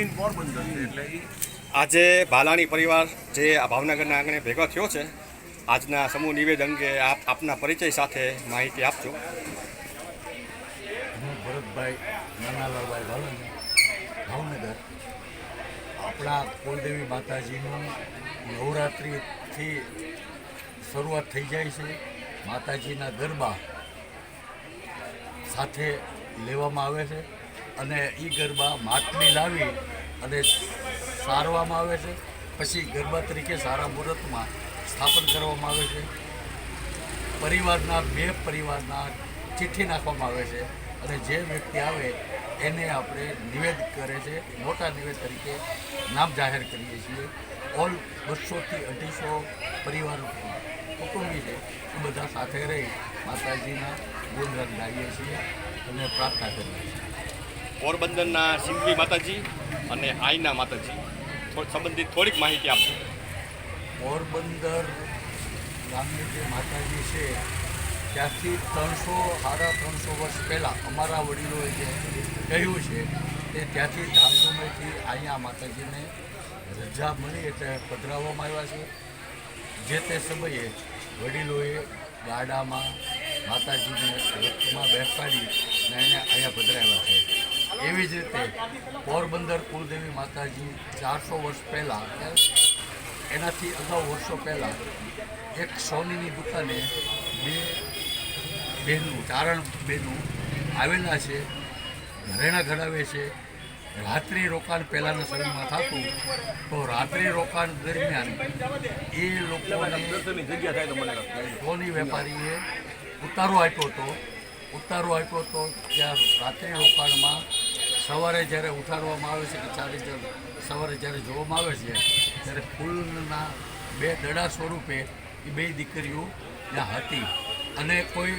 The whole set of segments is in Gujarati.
મેઇન પોરબંદર છે એટલે એ આજે ભાલાણી પરિવાર જે આ ભાવનગરના આંગણે ભેગો થયો છે, આજના સમૂહ નિવેદ અંગે આપ આપના પરિચય સાથે માહિતી આપજો. હું ભરતભાઈ નાનાલાલભાઈ ભાવનગર ભાવનગર આપણા કુલદેવી માતાજીનું નવરાત્રિથી શરૂઆત થઈ જાય છે. માતાજીના ગરબા સાથે લેવામાં આવે છે અને એ ગરબા માટલી લાવી અને સારવામાં આવે છે. પછી ગરબા તરીકે સારા મુહૂર્તમાં સ્થાપન કરવામાં આવે છે. બે પરિવારના ચિઠ્ઠી નાખવામાં આવે છે અને જે વ્યક્તિ આવે એને આપણે નિવેદ કરે છે. મોટા નિવેદ તરીકે નામ જાહેર કરીએ છીએ. ઓલ 200થી 250 પરિવાર કુટુંબી છે એ બધા સાથે રહી માતાજીના ગુણગાન ગાઈએ છીએ અને પ્રાર્થના કરીએ છીએ. પોરબંદરના સિંધવી માતાજી અને આઈના માતાજી સંબંધિત થોડીક માહિતી આપજો. પોરબંદર ગામની જે માતાજી છે ત્યાંથી 300 વર્ષ પહેલાં અમારા વડીલોએ જે કહ્યું છે તે ત્યાંથી ધામધૂમેથી અહીંયા માતાજીને રજા મળી એટલે પધરાવવામાં આવ્યા છે. જે તે સમયે વડીલોએ ગાડામાં માતાજીને રથમાં બેસાડી અને એને અહીંયા પધરાવ્યા છે. એવી જ રીતે પોરબંદર કુલદેવી માતાજી 400 વર્ષ પહેલાં એનાથી અગાઉ વર્ષો પહેલાં એક સોનીની દુકાને ચારણ બહેનું આવેલા છે, ઘરેણાં ઘડાવે છે. રાત્રિ રોકાણ પહેલાંના સમયમાં થતું તો રાત્રિ રોકાણ દરમિયાન એ લોકોને જગ્યા થાય તો મને સોની વેપારીએ ઉતારો આપ્યો હતો ત્યાં રાત્રિ રોકાણમાં સવારે જ્યારે ઉઠાડવામાં આવે છે કે સવારે જ્યારે જોવામાં આવે છે ત્યારે ફૂલના 2 દડા સ્વરૂપે એ 2 દીકરીઓ ત્યાં હતી અને કોઈ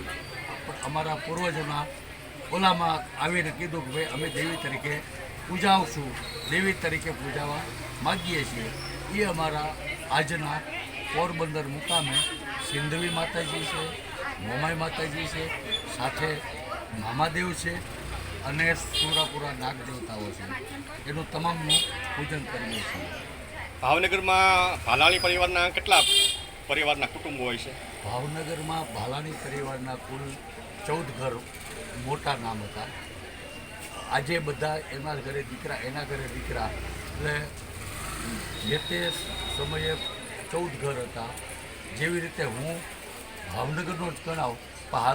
અમારા પૂર્વજોના ઓલામાં આવીને કીધું કે ભાઈ અમે દેવી તરીકે પૂજાવશું, દેવી તરીકે પૂજાવા માગીએ છીએ. એ અમારા આજના પોરબંદર મુકામે સિંધવી માતાજી છે, મોમાઈ માતાજી છે, સાથે મામાદેવ છે અને સુરાપુરા નાગ દેવતાઓ છે. એનું તમામનું પૂજન કરીએ છીએ. ભાવનગરમાં ભાલાણી પરિવારના કેટલા પરિવારના કુટુંબો હોય છે? ભાવનગરમાં ભાલાણી પરિવારના કુલ 14 ઘર મોટા નામ હતા. આજે બધા એના ઘરે દીકરા એટલે જે તે સમયે 14 ઘર હતા. જેવી રીતે હું ભાવનગરનો જ ગણાવ પણ હાલ